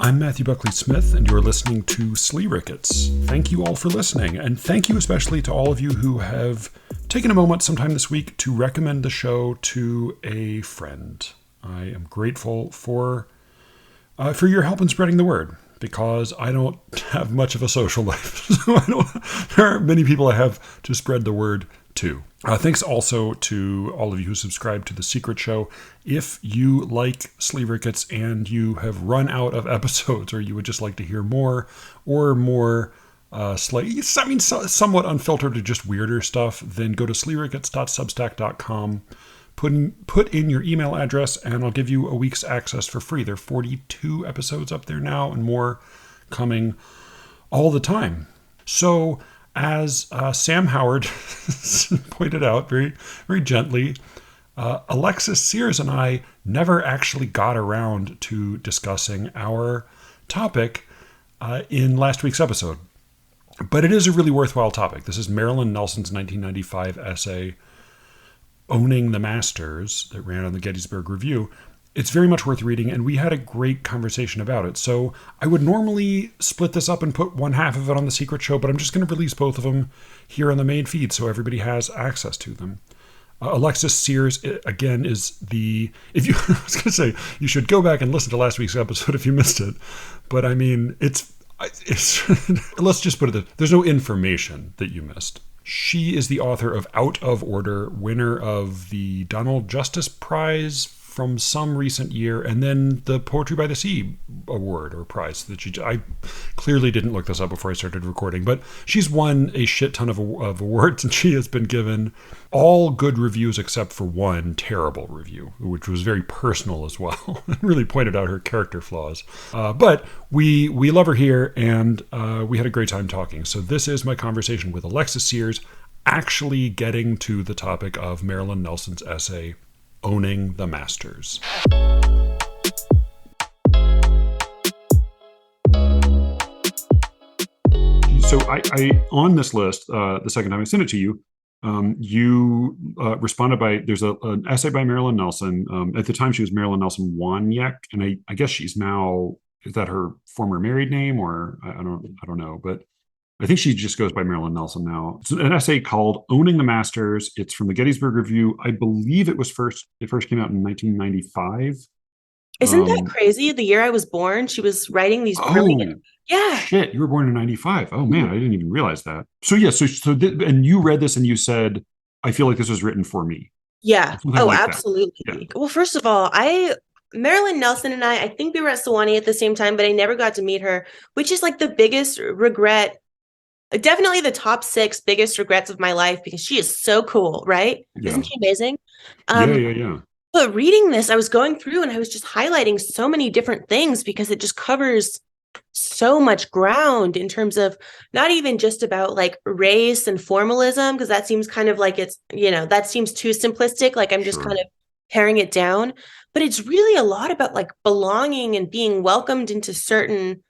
I'm Matthew Buckley Smith, and you're listening to SLEERICKETS. Thank you all for listening, and thank you especially to all of you who have taken a moment sometime this week to recommend the show to a friend. I am grateful for your help in spreading the word, because I don't have much of a social life. So there aren't many people I have to spread the word to. Thanks also to all of you who subscribe to The Secret Show. If you like SLEERICKETS and you have run out of episodes, or you would just like to hear more, or more somewhat unfiltered or just weirder stuff, then go to sleerickets.substack.com. Put in your email address, and I'll give you a week's access for free. There are 42 episodes up there now, and more coming all the time. So, as Sam Howard pointed out very, very gently, Alexis, Sears, and I never actually got around to discussing our topic in last week's episode. But it is a really worthwhile topic. This is Marilyn Nelson's 1995 essay, Owning the Masters, that ran on the Gettysburg Review. It's very much worth reading, and we had a great conversation about it. So I would normally split this up and put one half of it on The Secret Show, but I'm just going to release both of them here on the main feed so everybody has access to them. Alexis, Sears, again, is I was going to say, you should go back and listen to last week's episode if you missed it. But I mean, it's let's just put it, there's no information that you missed. She is the author of Out of Order, winner of the Donald Justice Prize from some recent year, and then the Poetry by the Sea award or prize that I clearly didn't look this up before I started recording, but she's won a shit ton of awards, and she has been given all good reviews except for one terrible review, which was very personal as well. It really pointed out her character flaws. But we love her here, and we had a great time talking. So this is my conversation with Alexis Sears, actually getting to the topic of Marilyn Nelson's essay, Owning the Masters. So I on this list, the second time I sent it to you, you responded by, there's an essay by Marilyn Nelson. At the time she was Marilyn Nelson Waniek, and I guess she's now, is that her former married name, or I don't know, but I think she just goes by Marilyn Nelson now. It's an essay called Owning the Masters. It's from the Gettysburg Review. I believe it first came out in 1995. Isn't that crazy? The year I was born, she was writing these brilliant. Yeah. Shit, you were born in 95. Oh man, I didn't even realize that. So yeah, and you read this and you said, I feel like this was written for me. Yeah. Absolutely. Yeah. Well, first of all, Marilyn Nelson and I think we were at Sewanee at the same time, but I never got to meet her, which is like the biggest regret. Definitely the top 6 biggest regrets of my life, because she is so cool, right? Yeah. Isn't she amazing? Yeah. But reading this, I was going through and I was just highlighting so many different things, because it just covers so much ground in terms of not even just about like race and formalism, because that seems kind of like it's, that seems too simplistic. Like I'm just kind of paring it down, but it's really a lot about like belonging and being welcomed into certain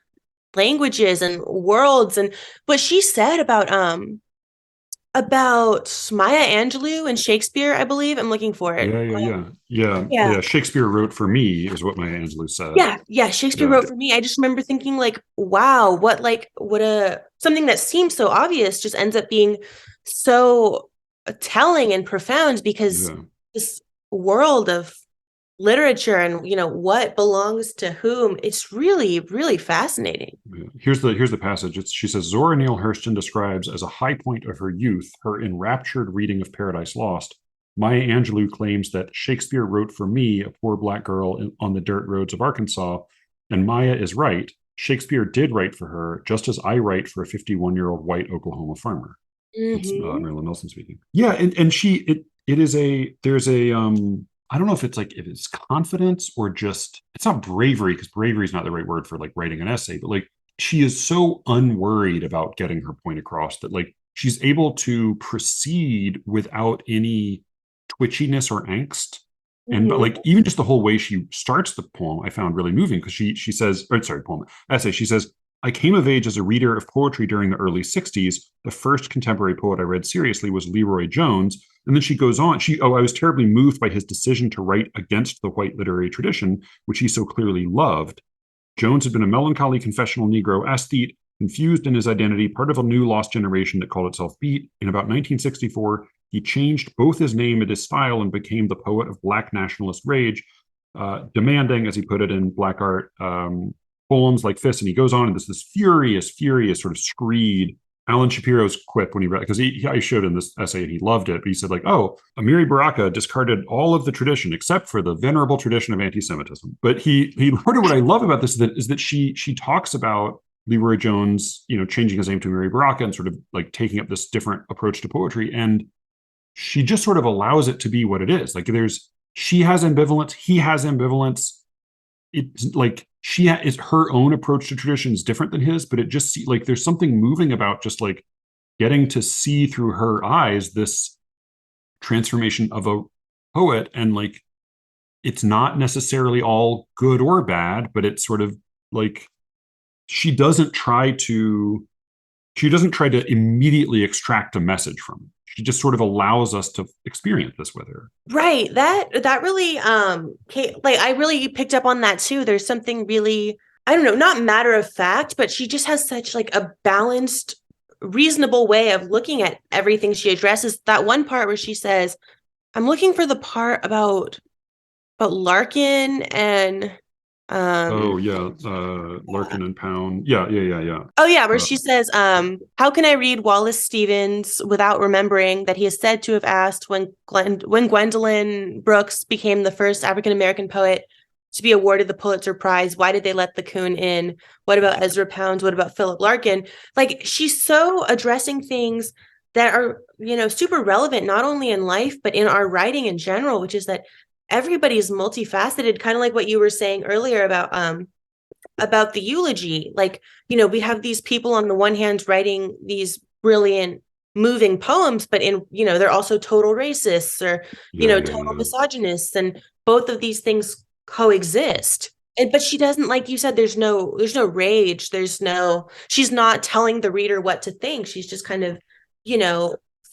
languages and worlds, and what she said about Maya Angelou and Shakespeare, I believe. I'm looking for it. Yeah. Shakespeare wrote for me is what Maya Angelou said. Yeah. Shakespeare wrote for me. I just remember thinking like, wow, what something that seems so obvious just ends up being so telling and profound, because this world of literature and what belongs to whom, it's really, really fascinating. Here's the passage. She says, Zora Neale Hurston describes as a high point of her youth her enraptured reading of Paradise Lost. Maya Angelou claims that Shakespeare wrote for me, a poor black girl on the dirt roads of Arkansas, and Maya is right. Shakespeare did write for her, just as I write for a 51-year-old white Oklahoma farmer. It's Marilyn Nelson speaking. Yeah, and there's a I don't know if it's confidence or just, it's not bravery, because bravery is not the right word for like writing an essay, but like she is so unworried about getting her point across that like she's able to proceed without any twitchiness or angst. And but like even just the whole way she starts the poem, I found really moving, because she says, essay, she says, I came of age as a reader of poetry during the early 60s. The first contemporary poet I read seriously was Leroy Jones. And then she goes on, I was terribly moved by his decision to write against the white literary tradition, which he so clearly loved. Jones had been a melancholy confessional Negro aesthete, confused in his identity, part of a new lost generation that called itself Beat. In about 1964, he changed both his name and his style and became the poet of Black nationalist rage, demanding, as he put it in Black Art, poems like Fists. And he goes on in this furious sort of screed. Alan Shapiro's quip when he read, because I showed in this essay and he loved it, but he said like, oh, Amiri Baraka discarded all of the tradition except for the venerable tradition of anti-Semitism. But he part of what I love about this is that she talks about Leroy Jones, changing his name to Amiri Baraka and sort of like taking up this different approach to poetry. And she just sort of allows it to be what it is. Like she has ambivalence, he has ambivalence. It's like is her own approach to tradition is different than his, but it just like there's something moving about just like getting to see through her eyes this transformation of a poet, and like it's not necessarily all good or bad, but it's sort of like she doesn't try to immediately extract a message from it. She just sort of allows us to experience this with her. Right. That really like I really picked up on that too. There's something really, I don't know, not matter of fact, but she just has such like a balanced, reasonable way of looking at everything she addresses. That one part where she says, I'm looking for the part about Larkin and Larkin and Pound. Yeah. Oh yeah, where she says, how can I read Wallace Stevens without remembering that he is said to have asked when Gwendolyn Brooks became the first African-American poet to be awarded the Pulitzer Prize, why did they let the coon in? What about Ezra Pound? What about Philip Larkin? Like, she's so addressing things that are, super relevant, not only in life, but in our writing in general, which is that everybody's multifaceted, kind of like what you were saying earlier about the eulogy. Like, we have these people on the one hand writing these brilliant, moving poems, but they're also total racists or, total misogynists. And both of these things coexist. But she doesn't, like you said, there's no rage. She's not telling the reader what to think. She's just kind of,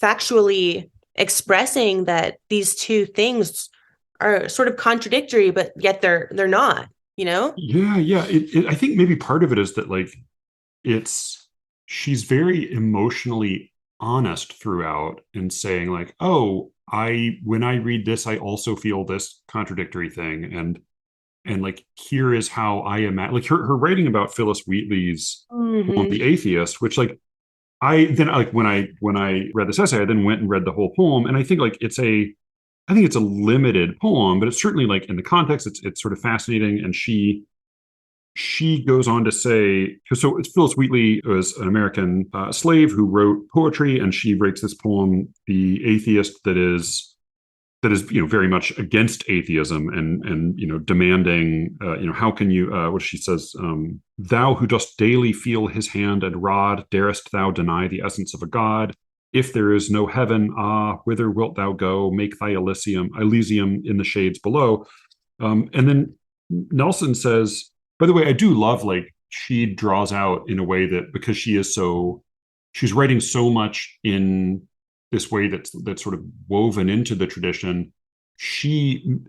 factually expressing that these two things are sort of contradictory, but yet they're not, Yeah. I think maybe part of it is that like she's very emotionally honest throughout in saying like, oh, when I read this, I also feel this contradictory thing, and like here is how I imagine, like her writing about Phyllis Wheatley's poem, The Atheist, which like I then like when I read this essay, I then went and read the whole poem, and I think like it's a limited poem, but it's certainly like in the context, it's sort of fascinating. And she goes on to say, so Phyllis Wheatley was an American slave who wrote poetry, and she writes this poem, The Atheist, that is very much against atheism and demanding how can you what she says, thou who dost daily feel his hand and rod, darest thou deny the essence of a god? If there is no heaven, whither wilt thou go? Make thy Elysium in the shades below. And then Nelson says, by the way, I do love like she draws out in a way that, because she's writing so much in this way that's sort of woven into the tradition. She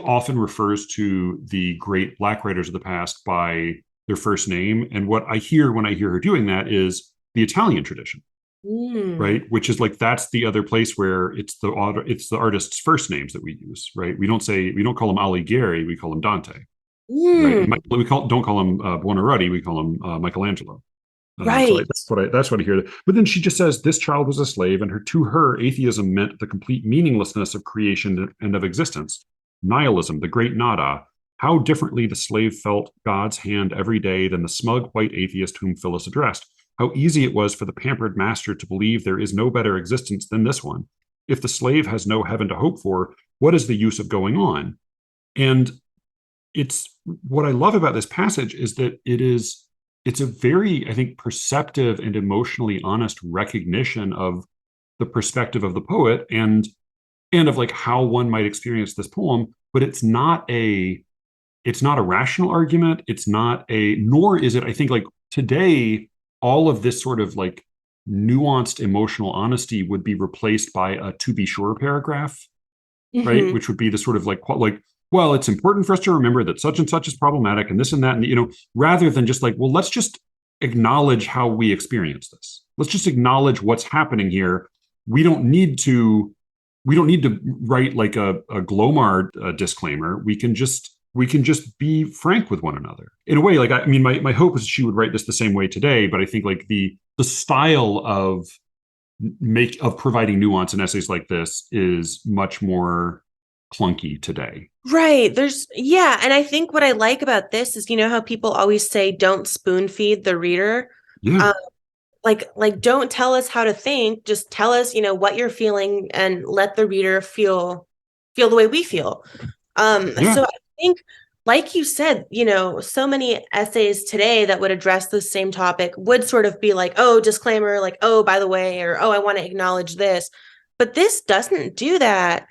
often refers to the great Black writers of the past by their first name. And what I hear when I hear her doing that is the Italian tradition. Right, which is like that's the other place where it's the artist's first names that we use. Right, we don't call him Alighieri, we call him Dante. Right, we don't call him Buonarroti, we call him Michelangelo. Right. So that's what I hear. But then she just says this child was a slave, and to her atheism meant the complete meaninglessness of creation and of existence, nihilism, the great nada. How differently the slave felt God's hand every day than the smug white atheist whom Phyllis addressed. How easy it was for the pampered master to believe there is no better existence than this one. If the slave has no heaven to hope for, what is the use of going on? And it's what I love about this passage is that it's a very, I think, perceptive and emotionally honest recognition of the perspective of the poet and of like how one might experience this poem. But it's not a rational argument. Nor is it, I think, like today, all of this sort of like nuanced emotional honesty would be replaced by a to be sure paragraph, right? Which would be the sort of like well, it's important for us to remember that such and such is problematic and this and that. And, rather than just like, well, let's just acknowledge how we experience this. Let's just acknowledge what's happening here. We don't need to, we don't need to write like a Glomar disclaimer. We can just be frank with one another in a way. Like, I mean, my hope is she would write this the same way today, but I think like the style of providing nuance in essays like this is much more clunky today. Right. Yeah. And I think what I like about this is, how people always say, don't spoon feed the reader. Yeah. Um, like don't tell us how to think, just tell us, what you're feeling and let the reader feel the way we feel. Yeah. So I think, like you said, so many essays today that would address the same topic would sort of be like, oh, disclaimer, like, oh, by the way, or, oh, I want to acknowledge this. But this doesn't do that,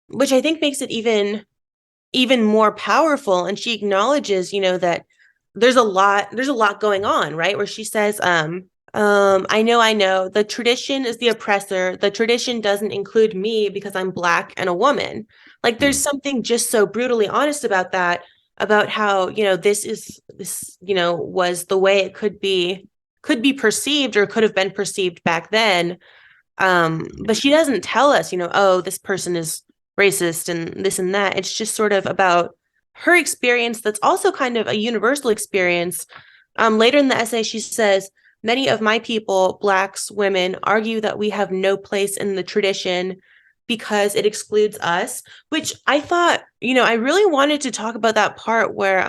which I think makes it even more powerful. And she acknowledges, that there's a lot going on, right? Where she says, I know, the tradition is the oppressor. The tradition doesn't include me because I'm Black and a woman. Like, there's something just so brutally honest about that, about how, this was the way it could be perceived, or could have been perceived back then. But she doesn't tell us, oh, this person is racist and this and that. It's just sort of about her experience that's also kind of a universal experience. Later in the essay, she says, many of my people, Blacks, women, argue that we have no place in the tradition because it excludes us, which I thought, I really wanted to talk about that part where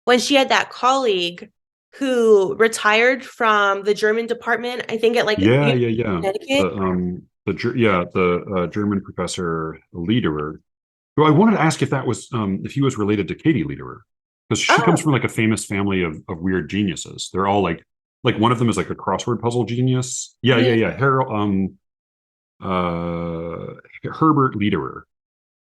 when she had that colleague who retired from the German department, I think at like Connecticut. The German professor Lederer. Well, I wanted to ask if that was if he was related to Katie Lederer, because she comes from like a famous family of weird geniuses. They're all like one of them is like a crossword puzzle genius. Yeah. Harold Herbert Lederer.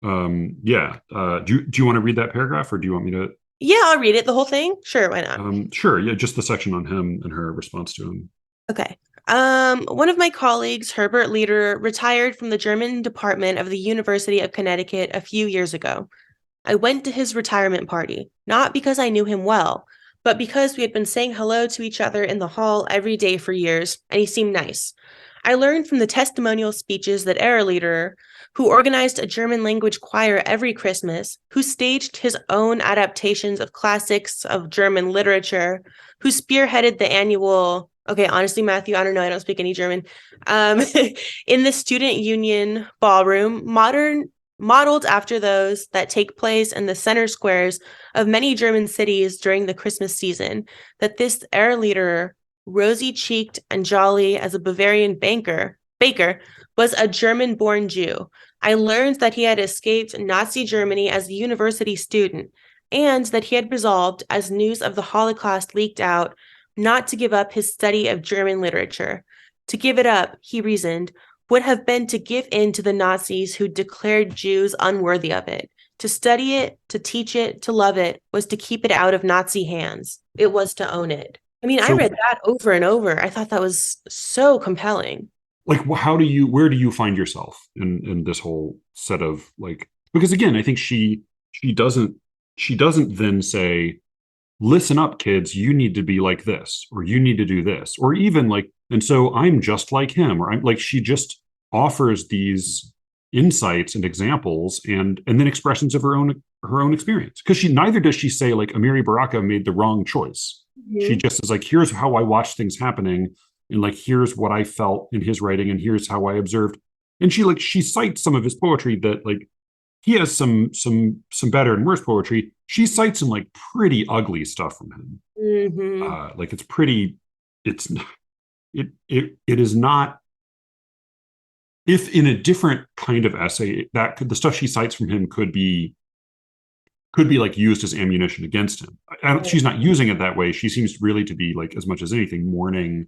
Do you want to read that paragraph, or do you want me to? Yeah, I'll read it. The whole thing? Sure, why not? Sure. Yeah, just the section on him and her response to him. Okay. One of my colleagues, Herbert Lederer, retired from the German department of the University of Connecticut a few years ago. I went to his retirement party, not because I knew him well, but because we had been saying hello to each other in the hall every day for years, and he seemed nice. I learned from the testimonial speeches that Herr Lederer, who organized a German language choir every Christmas, who staged his own adaptations of classics of German literature, who spearheaded the annual, okay, honestly, Matthew, I don't know, I don't speak any German, in the student union ballroom, modeled after those that take place in the center squares of many German cities during the Christmas season, that this Herr Lederer, rosy-cheeked and jolly as a Bavarian baker, was a German-born Jew. I learned that he had escaped Nazi Germany as a university student, and that he had resolved, as news of the Holocaust leaked out, not to give up his study of German literature. To give it up, he reasoned, would have been to give in to the Nazis who declared Jews unworthy of it. To study it, to teach it, to love it, was to keep it out of Nazi hands. It was to own it. I mean, I read that over and over. I thought that was so compelling. Like, where do you find yourself in this whole set of like, because again, I think she doesn't then say, listen up, kids, you need to be like this, or you need to do this, or even like, and so I'm just like him, or I'm like, she just offers these insights and examples and then expressions of her own experience. Because neither does she say like Amiri Baraka made the wrong choice. Mm-hmm. She just is like, here's how I watched things happening, and like here's what I felt in his writing, and here's how I observed. And she cites some of his poetry that like he has some better and worse poetry. She cites some like pretty ugly stuff from him. Mm-hmm. Like it is not. If in a different kind of essay, the stuff she cites from him could be like used as ammunition against him. She's not using it that way. She seems really to be like, as much as anything, mourning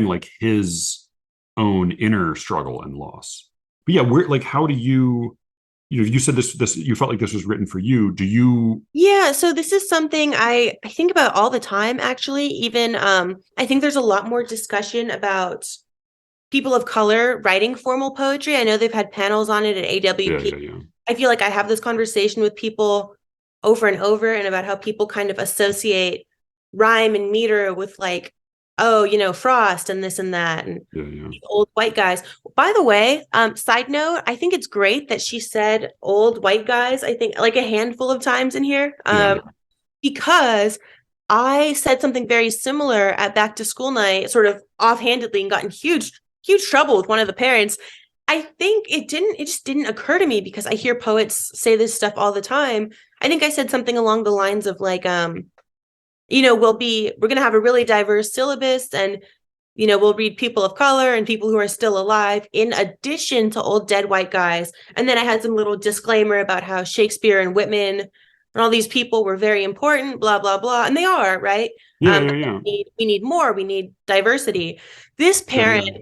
like his own inner struggle and loss. But yeah, how do you said this you felt like this was written for you. Do you? Yeah, so this is something I think about all the time, actually. Even I think there's a lot more discussion about people of color writing formal poetry. I know they've had panels on it at AWP. Yeah. I feel like I have this conversation with people over and over and about how people kind of associate rhyme and meter with like, oh, Frost and this and that and Yeah, yeah, these old white guys. By the way, side note, I think it's great that she said old white guys, I think like a handful of times in here. yeah. Because I said something very similar at back to school night, sort of offhandedly, and got in huge trouble with one of the parents. I think it just didn't occur to me because I hear poets say this stuff all the time. I think I said something along the lines of like, we're gonna have a really diverse syllabus and we'll read people of color and people who are still alive in addition to old dead white guys. And then I had some little disclaimer about how Shakespeare and Whitman and all these people were very important, blah, blah, blah. And they are, right? Yeah, yeah, yeah. We need more, we need diversity. This Yeah, yeah.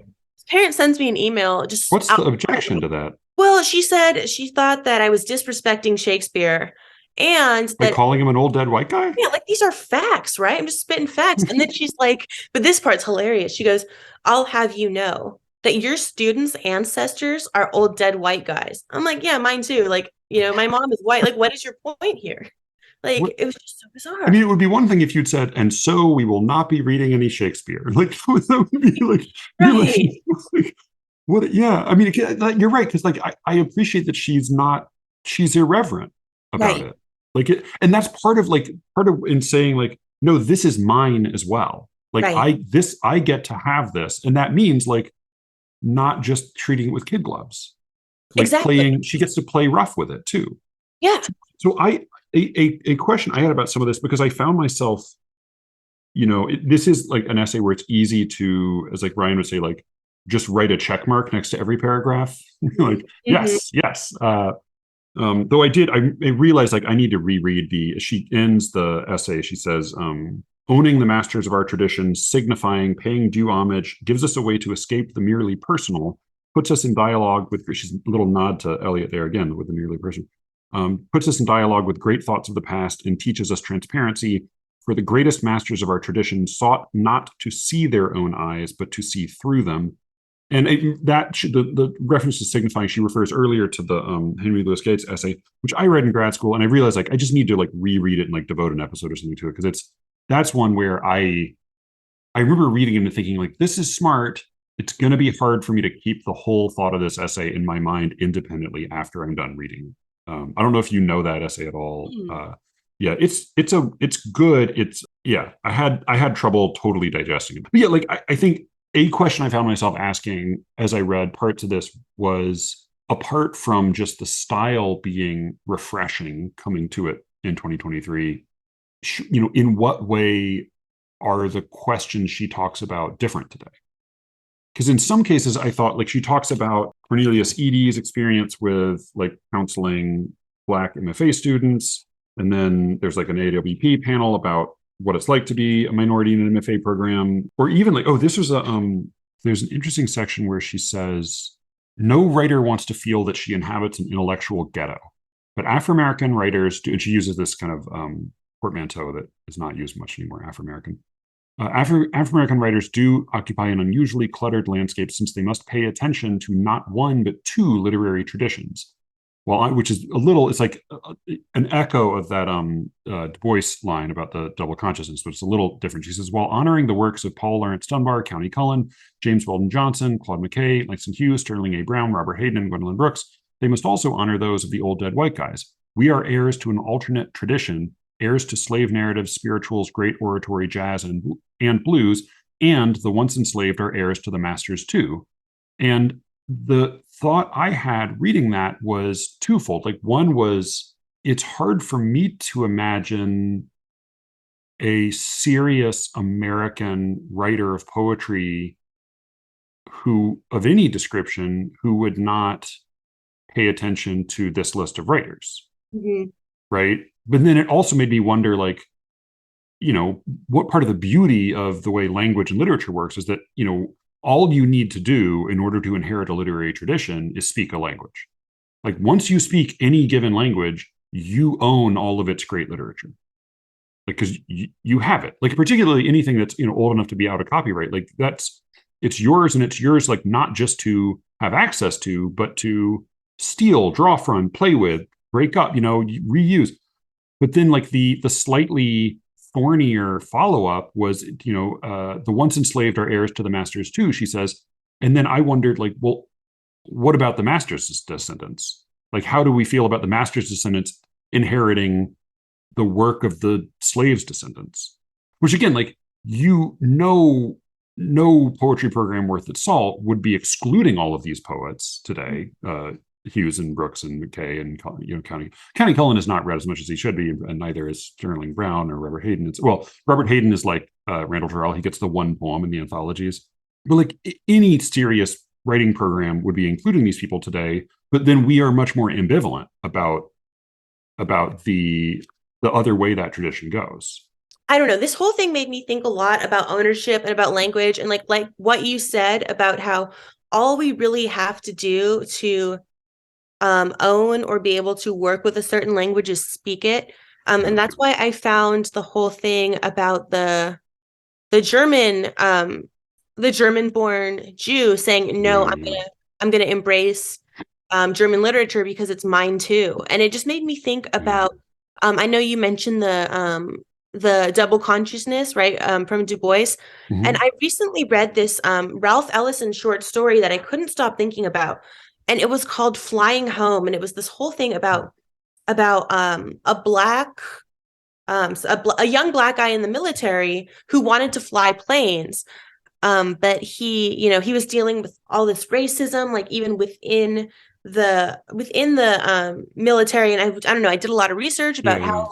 parent sends me an email just What's out. the objection to that? Well, she said she thought that I was disrespecting Shakespeare and Like that, calling him an old dead white guy? yeah, like these are facts, right? I'm just spitting facts. And then she's like, but this part's hilarious. She goes, I'll have you know that your students' ancestors are old dead white guys. I'm like, yeah, mine too. Like, my mom is white. Like, what is your point here? Like, What? it was just so I mean, bizarre. it would be one thing if you'd said, "And so we will not be reading any Shakespeare." Like that would be like you're Right. like what? Yeah, I mean, you're right because like I appreciate that she's irreverent about Right. it. Like it, and that's part of in saying like, no, this is mine as well. Like Right. I get to have this, and that means like not just treating it with kid gloves, like Exactly. playing. She gets to play rough with it too. Yeah. So a question I had about some of this because I found myself, this is like an essay where it's easy to, as like Ryan would say, like just write a check mark next to every paragraph. Like, Mm-hmm. yes, yes. Though I realized like I need to reread she ends the essay. She says, owning the masters of our tradition, signifying, paying due homage, gives us a way to escape the merely personal, puts us in dialogue with, she's a little nod to Eliot there again with the merely personal, puts us in dialogue with great thoughts of the past and teaches us transparency. For the greatest masters of our tradition sought not to see their own eyes, but to see through them. And the reference to signifying, she refers earlier to the Henry Louis Gates essay, which I read in grad school, and I realized like I just need to like reread it and like devote an episode or something to it because that's one where I remember reading it and thinking like this is smart. It's going to be hard for me to keep the whole thought of this essay in my mind independently after I'm done reading. I don't know if you know that essay at all. Mm. Yeah, it's good. It's yeah. I had trouble totally digesting it. But yeah, like I think a question I found myself asking as I read parts of this was apart from just the style being refreshing coming to it in 2023, in what way are the questions she talks about different today? Because in some cases, I thought like she talks about Cornelius Eady's experience with like counseling Black MFA students. And then there's like an AWP panel about what it's like to be a minority in an MFA program, or even like, oh, there's an interesting section where she says, no writer wants to feel that she inhabits an intellectual ghetto, but Afro-American writers do, and she uses this kind of portmanteau that is not used much anymore, Afro-American. Afro-American writers do occupy an unusually cluttered landscape since they must pay attention to not one, but two literary traditions. Well, which is a little, it's like an echo of that Du Bois line about the double consciousness, but it's a little different. She says, while honoring the works of Paul Laurence Dunbar, County Cullen, James Weldon Johnson, Claude McKay, Langston Hughes, Sterling A. Brown, Robert Hayden, and Gwendolyn Brooks, they must also honor those of the old dead white guys. We are heirs to an alternate tradition, heirs to slave narratives, spirituals, great oratory, jazz, and blues, and the once enslaved are heirs to the masters too. And the thought I had reading that was twofold. Like, one was it's hard for me to imagine a serious American writer of poetry who, of any description, who would not pay attention to this list of writers. Mm-hmm. Right. But then it also made me wonder, like, what part of the beauty of the way language and literature works is that, all you need to do in order to inherit a literary tradition is speak a language. Like once you speak any given language, you own all of its great literature. Like, because you have it. Like particularly anything that's old enough to be out of copyright. Like it's yours, and it's yours. Like not just to have access to, but to steal, draw from, play with, break up, reuse. But then like the slightly thornier follow-up was, the once enslaved are heirs to the masters too, she says. And then I wondered, like, well, what about the master's descendants? Like, how do we feel about the master's descendants inheriting the work of the slaves' descendants? Which again, like, no poetry program worth its salt would be excluding all of these poets today. Hughes and Brooks and McKay and County Cullen is not read as much as he should be, and neither is Sterling Brown or Robert Hayden. Robert Hayden is like Randall Terrell. He gets the one poem in the anthologies, but like any serious writing program would be including these people today. But then we are much more ambivalent about the other way that tradition goes. I don't know. This whole thing made me think a lot about ownership and about language, and like what you said about how all we really have to do to own or be able to work with a certain language is speak it. And that's why I found the whole thing about the German born Jew saying, no, I'm gonna embrace German literature because it's mine too. And it just made me think about I know you mentioned the double consciousness, right? From Du Bois. And I recently read this Ralph Ellison short story that I couldn't stop thinking about. And it was called Flying Home. And it was this whole thing about a young black guy in the military who wanted to fly planes. But he was dealing with all this racism, like even within the military. And I don't know, I did a lot of research about how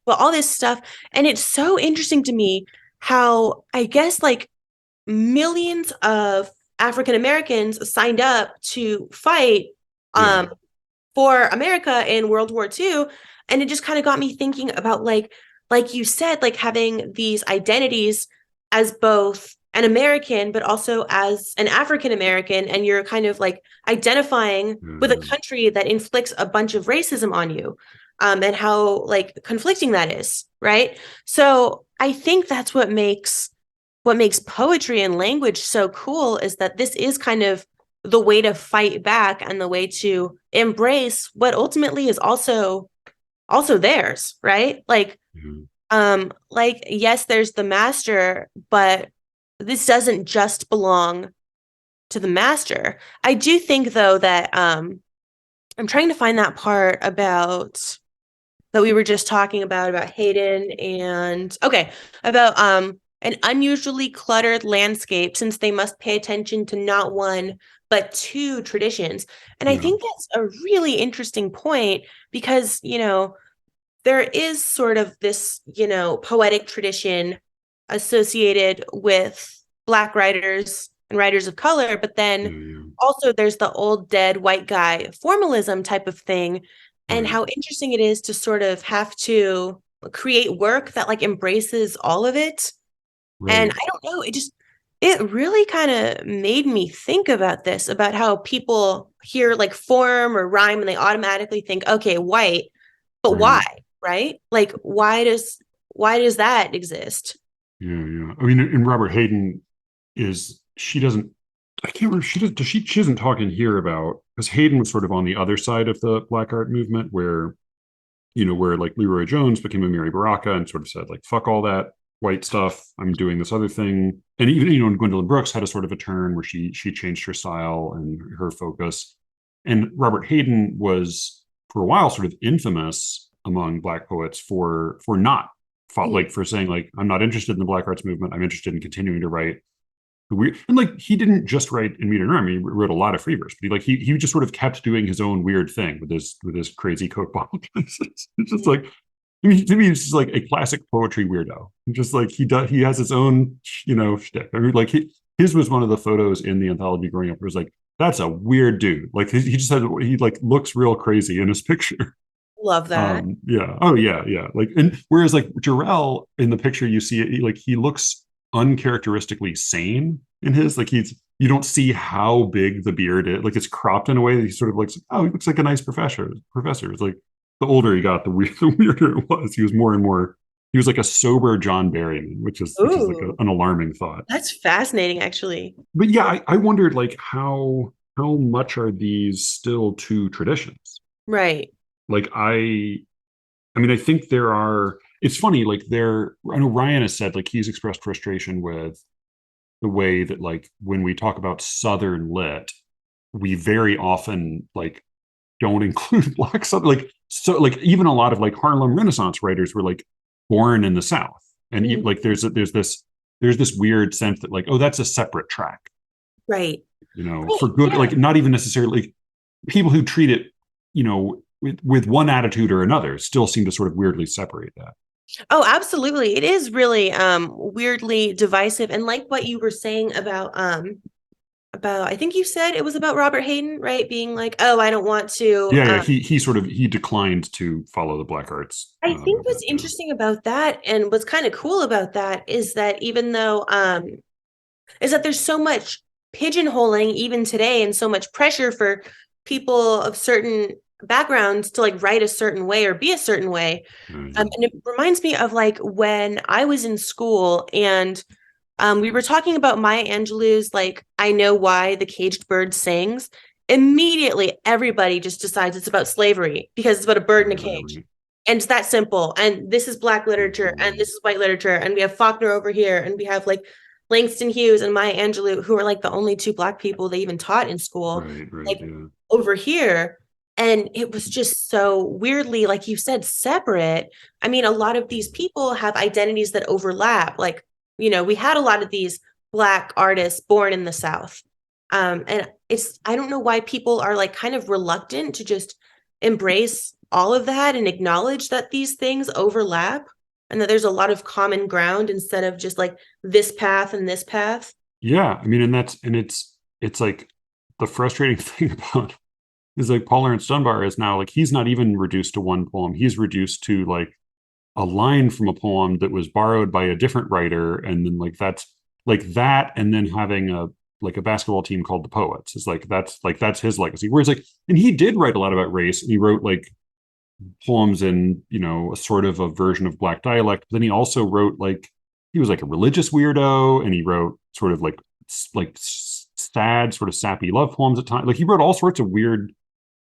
all this stuff. And it's so interesting to me how I guess like millions of African Americans signed up to fight for America in World War II. And it just kind of got me thinking about like you said, like having these identities as both an American, but also as an African American. And you're kind of like identifying with a country that inflicts a bunch of racism on you. And how like conflicting that is, right? So I think that's what makes poetry and language so cool, is that this is kind of the way to fight back and the way to embrace what ultimately is also theirs, right? Like yes, there's the master, but this doesn't just belong to the master. I do think though that I'm trying to find that part about that we were just talking about Hayden and about an unusually cluttered landscape, since they must pay attention to not one but two traditions. And I think that's a really interesting point, because there is sort of this poetic tradition associated with Black writers and writers of color, but then also there's the old dead white guy formalism type of thing. And how interesting it is to sort of have to create work that like embraces all of it. And I don't know, it really kind of made me think about this, about how people hear like form or rhyme and they automatically think, okay, white, but why, right? Like, why does that exist? I mean, and Robert Hayden she doesn't, I can't remember. She isn't talking here about, because Hayden was sort of on the other side of the Black art movement, where like Leroy Jones became a Mary Baraka and sort of said like, fuck all that white stuff, I'm doing this other thing. And even Gwendolyn Brooks had a sort of a turn where she changed her style and her focus. And Robert Hayden was for a while sort of infamous among Black poets for not for saying like, I'm not interested in the Black arts movement, I'm interested in continuing to write weird. And like, he didn't just write in Meter and Rhyme, he wrote a lot of free verse, but he just sort of kept doing his own weird thing with his crazy Coke bottle. It's just like, I mean, to me, it's just like a classic poetry weirdo. Just like he has his own, shtick. I mean, like his was one of the photos in the anthology growing up. It was like, that's a weird dude. Like he just he like looks real crazy in his picture. Love that. Oh yeah. Like, and whereas like Jarrell in the picture, you see it, he looks uncharacteristically sane in his, like you don't see how big the beard is. Like it's cropped in a way that he sort of looks, oh, he looks like a nice professor. It's like the older he got, the weirder it was. He was more and more, he was like a sober John Berryman, which is like an alarming thought. That's fascinating, actually. But yeah, I wondered like how, how much are these still two traditions? Right. Like I mean, I think there are, it's funny, like I know Ryan has said like he's expressed frustration with the way that like when we talk about Southern lit, we very often like don't include black Southern, like, so like even a lot of like Harlem Renaissance writers were like born in the South. And Mhm. like there's this weird sense that like, oh, that's a separate track, Right. for Right. good, Yeah. like not even necessarily like, people who treat it, with one attitude or another still seem to sort of weirdly separate that. Oh, absolutely. It is really weirdly divisive. And like what you were saying about I think you said it was about Robert Hayden, right? Being like, oh, I don't want to Yeah, he declined to follow the Black Arts I think movement. what's Yeah, interesting about that and what's kind of cool about that is that even though is that there's so much pigeonholing even today and so much pressure for people of certain backgrounds to like write a certain way or be a certain way. yeah. And it reminds me of like when I was in school and we were talking about Maya Angelou's like I Know Why the Caged Bird Sings. Immediately, everybody just decides it's about slavery because it's about a bird in a Right, right, cage. right. And it's that simple. And this is Black literature, and Mhm. this is white literature, and we have Faulkner over here, and we have like Langston Hughes and Maya Angelou, who are like the only two Black people they even taught in school, Right, right, like yeah. over here. And it was just so weirdly, like you said, separate. I mean, a lot of these people have identities that overlap. Like, we had a lot of these Black artists born in the South. And I don't know why people are like kind of reluctant to just embrace all of that and acknowledge that these things overlap and that there's a lot of common ground instead of just like this path and this path. Yeah, I mean, it's like the frustrating thing about is like Paul Ernst Dunbar is now like he's not even reduced to one poem. He's reduced to like a line from a poem that was borrowed by a different writer, and then like that's like that, and then having a basketball team called the Poets is like that's his legacy. Whereas like, and he did write a lot about race, and he wrote like poems in a sort of a version of Black dialect. But then he also wrote like he was like a religious weirdo, and he wrote sort of like sad, sort of sappy love poems at times. Like he wrote all sorts of weird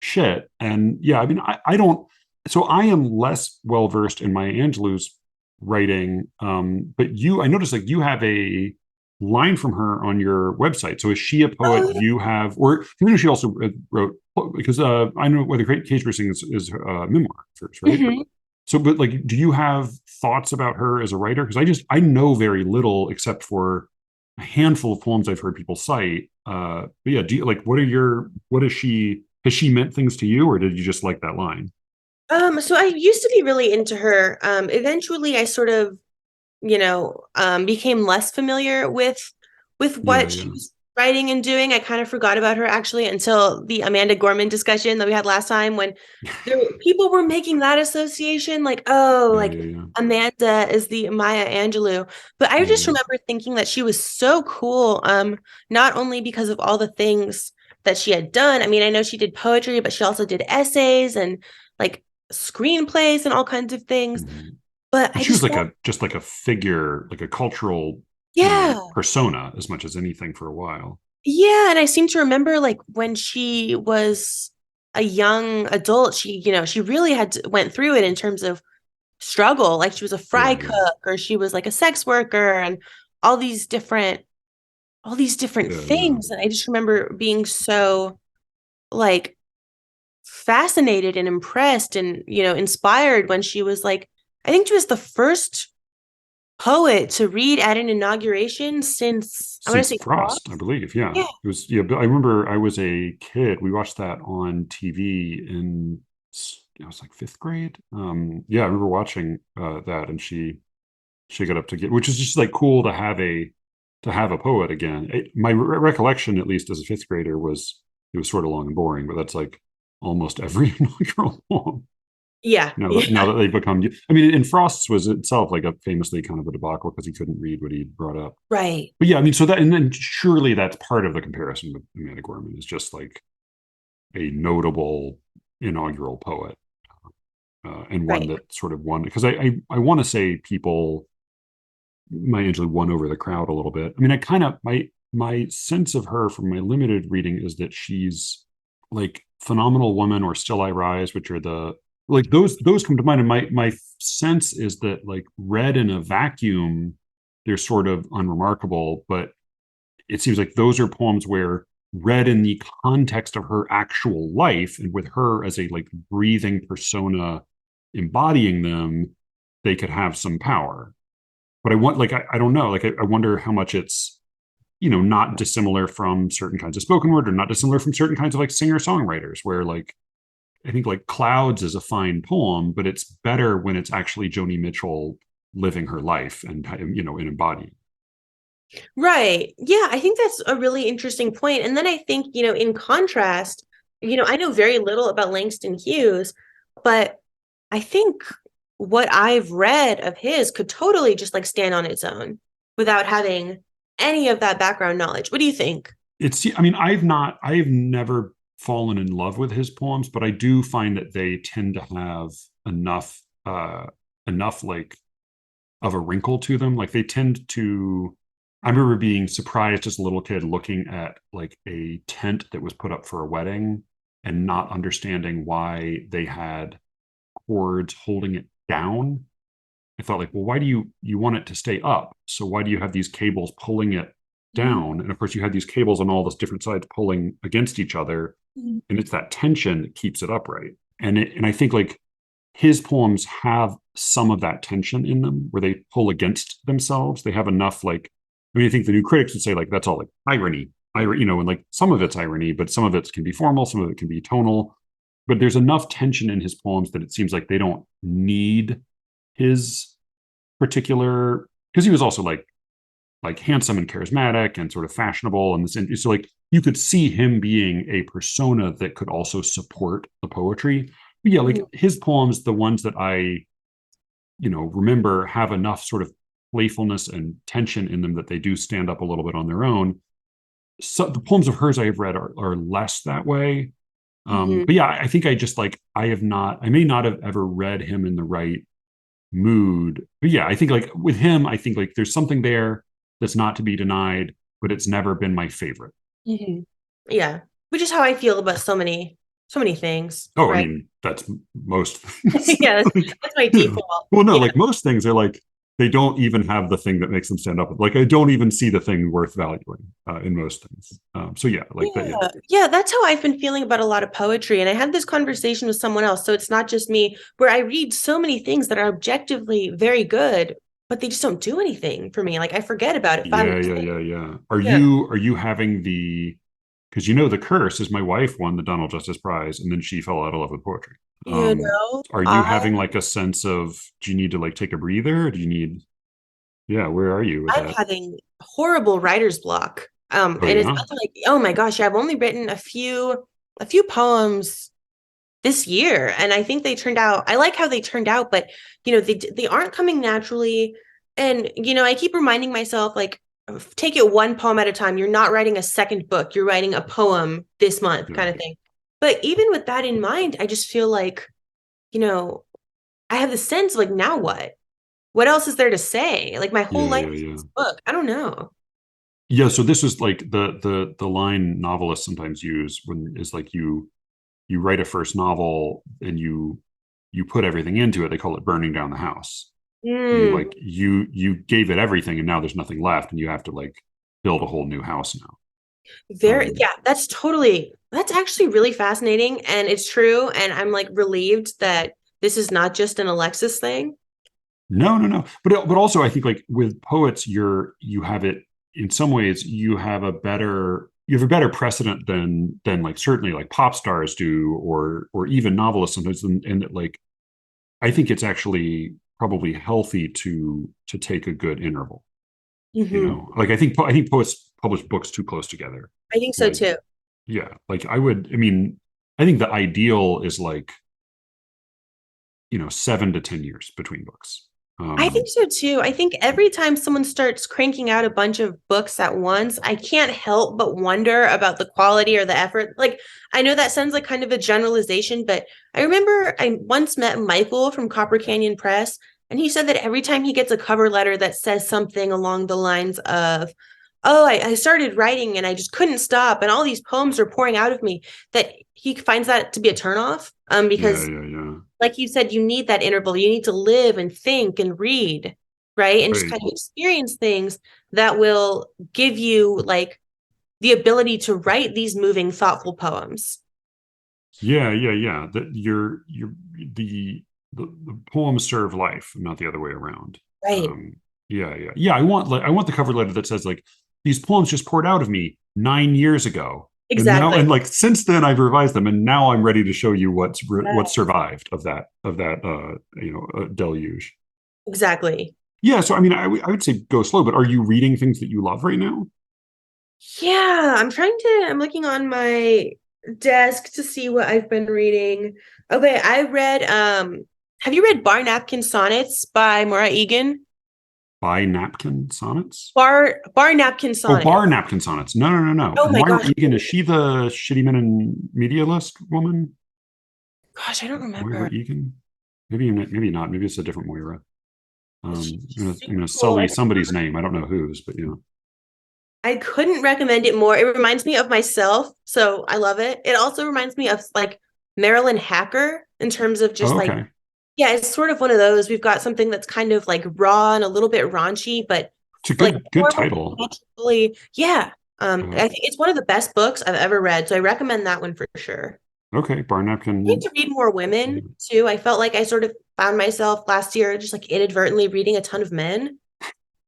shit. And yeah, I mean, I don't. So I am less well versed in Maya Angelou's writing, but I noticed like you have a line from her on your website. So is she a poet Oh, you have, or I know she also wrote, because I know where the Great Cage Racing is memoir first, right? mhm. So, but like, do you have thoughts about her as a writer? Because I know very little except for a handful of poems I've heard people cite. But yeah, what is she? Has she meant things to you, or did you just like that line? So I used to be really into her. Eventually I sort of, became less familiar with Yeah, what she yeah, was writing and doing. I kind of forgot about her actually until the Amanda Gorman discussion that we had last time when people were making that association, like, oh, yeah, like yeah, yeah, Amanda is the Maya Angelou. But I just yeah. remember thinking that she was so cool, not only because of all the things that she had done. I mean, I know she did poetry, but she also did essays and like screenplays and all kinds of things. Mhm. But And I she was just like felt, a figure, like a cultural, yeah, persona as much as anything for a while. yeah. And I seem to remember like when she was a young adult, she really went through it in terms of struggle. Like she was a fry Yeah, yeah, cook or she was like a sex worker and all these different, all these different yeah, yeah. things. And I just remember being so like fascinated and impressed and, inspired when she was like, I think she was the first poet to read at an inauguration since I want to Since say Frost, I Frost. believe. Yeah, Yeah. it was. Yeah, but I remember I was a kid. We watched that on TV in I was like fifth grade. Yeah, I remember watching that, and she got up to get, which is just like cool to have a poet again. My recollection, at least as a fifth grader, was it was sort of long and boring, but that's like almost every inaugural poem. Yeah. Now Yeah. that they've become, I mean, and Frost's was itself like a famously kind of a debacle because he couldn't read what he brought up. Right. But yeah, I mean, so that, and then surely that's part of the comparison with Amanda Gorman is just like a notable inaugural poet, and one Right. that sort of won, because I want to say people, Maya Angelou won over the crowd a little bit. I mean, I kind of, my sense of her from my limited reading is that she's like Phenomenal Woman or Still I Rise, which are the like those come to mind. And my sense is that like read in a vacuum, they're sort of unremarkable, but it seems like those are poems where read in the context of her actual life and with her as a like breathing persona embodying them, they could have some power. But I want like I don't know, like I wonder how much it's not dissimilar from certain kinds of spoken word or not dissimilar from certain kinds of like singer songwriters where like I think like Clouds is a fine poem, but it's better when it's actually Joni Mitchell living her life and and embodying. Right. Yeah, I think that's a really interesting point. And then I think, in contrast, I know very little about Langston Hughes, but I think what I've read of his could totally just like stand on its own without having any of that background knowledge. What do you think? I mean, I've never fallen in love with his poems, but I do find that they tend to have enough, enough like of a wrinkle to them. Like they tend to, I remember being surprised as a little kid looking at like a tent that was put up for a wedding and not understanding why they had cords holding it down. I thought like, well, why do you want it to stay up? So why do you have these cables pulling it down? And of course, you have these cables on all those different sides pulling against each other, Mhm. and it's that tension that keeps it upright. And I think like his poems have some of that tension in them where they pull against themselves. They have enough like, I mean, I think the new critics would say like that's all like irony, and like some of it's irony, but some of it can be formal, some of it can be tonal. But there's enough tension in his poems that it seems like they don't need his particular, because he was also like handsome and charismatic and sort of fashionable and this, so like you could see him being a persona that could also support the poetry. But yeah, like Mhm. his poems, the ones that I remember, have enough sort of playfulness and tension in them that they do stand up a little bit on their own. So the poems of hers I have read are less that way. Mhm. But yeah, I think I may not have ever read him in the right mood. But yeah, I think like with him, I think like there's something there that's not to be denied, but it's never been my favorite. Mhm. Yeah, which is how I feel about so many things, Oh, I right? mean, that's most things. Yeah, that's, Like, that's my yeah. default. Well, no, Yeah. like most things are like they don't even have the thing that makes them stand up. Like I don't even see the thing worth valuing in most things. So yeah, like that. Yeah, Yeah, yeah, that's how I've been feeling about a lot of poetry. And I had this conversation with someone else. So it's not just me, where I read so many things that are objectively very good, but they just don't do anything for me. Like I forget about it 5 minutes later. yeah. Are Yeah. you having the, because the curse is my wife won the Donald Justice Prize and then she fell out of love with poetry. You know, Are you having like a sense of, do you need to like take a breather? Or do you need, yeah, where are you with I'm that? having horrible writer's block. Oh And it's yeah. nothing like, oh my gosh, I've only written a few poems this year, and I think they turned out. I like how they turned out, but they aren't coming naturally. And I keep reminding myself like, take it one poem at a time. You're not writing a second book. You're writing a poem this month, Yeah. kind of thing. But even with that in mind, I just feel like you know I have the sense of like, now what? What else is there to say? Like my whole life is Yeah. this book. I don't know. Yeah, so this is like the line novelists sometimes use when is like you write a first novel and you put everything into it. They call it burning down the house. Mm, You gave it everything and now there's nothing left and you have to like build a whole new house now. very, yeah, that's actually really fascinating and it's true. And I'm like relieved that this is not just an Alexis thing. No. But also I think like with poets, you have it in some ways. You have a better precedent than like certainly like pop stars do or even novelists sometimes. And that like I think it's actually probably healthy to take a good interval. Hmm. Like I think poets publish books too close together. I think so Like too. yeah, like I mean I think the ideal is like 7 to 10 years between books. I think Um, so too. I think every time someone starts cranking out a bunch of books at once, I can't help but wonder about the quality or the effort. Like, I know that sounds like kind of a generalization, but I remember I once met Michael from Copper Canyon Press, and he said that every time he gets a cover letter that says something along the lines of, oh, I started writing and I just couldn't stop, and all these poems are pouring out of me, that he finds that to be a turnoff. Yeah, Because yeah, yeah. like you said, you need that interval. You need to live and think and read, right? And just Right. kind of experience things that will give you like the ability to write these moving, thoughtful poems. Yeah, yeah, yeah. That you're the poems serve life, not the other way around. Right. Um, yeah, yeah, yeah. I want the cover letter that says like these poems just poured out of me 9 years ago, and now Exactly. and like since then I've revised them, and now I'm ready to show you what's Yes. survived of that deluge. Exactly. Yeah, so I mean, I would say go slow, but are you reading things that you love right now? Yeah, I'm looking on my desk to see what I've been reading. Okay, I read have you read Bar Napkin Sonnets by Maura Egan? Buy napkin sonnets? Bar Napkin Oh, Sonnet. bar napkin sonnets. No, no, no, no. Oh my Moira gosh. Egan, is she the Shitty Men in Media List woman? Gosh, I don't Moira remember. Egan? Maybe not. Maybe it's a different Moira. She's I'm super gonna cool. sully somebody's name. I don't know whose, but you know. I couldn't recommend it more. It reminds me of myself, so I love it. It also reminds me of like Marilyn Hacker in terms of just Oh, like, okay. yeah, it's sort of one of those. We've got something that's kind of like raw and a little bit raunchy, but It's a like good more like title. naturally, yeah. Uh, I think it's one of the best books I've ever read, so I recommend that one for sure. okay, bar I need napkin. to read more women too. I felt like I sort of found myself last year just like inadvertently reading a ton of men,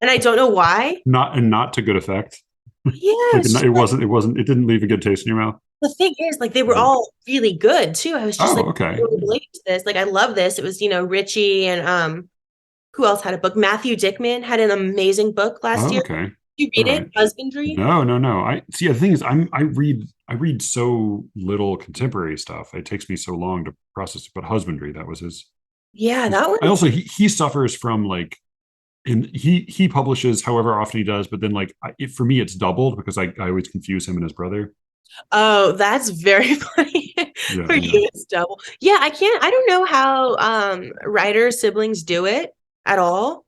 and I don't know why. Not to good effect. Yeah, Like it's just like it didn't leave a good taste in your mouth. the thing is, like they were Uh, all really good too. I was just oh, like okay. really related to this. Like I love this. It was, Richie and who else had a book? Matthew Dickman had an amazing book last Oh, year. okay. You All read it? right. Husbandry? No, no, no. I see. The thing is, I read so little contemporary stuff. It takes me so long to process it. But husbandry, that was his. Yeah, that I one. also he suffers from like, and he publishes however often he does. But then like for me, it's doubled because I always confuse him and his brother. Oh, that's very funny. Yeah, For yeah. you, it's double. Yeah, I don't know how writer siblings do it at all.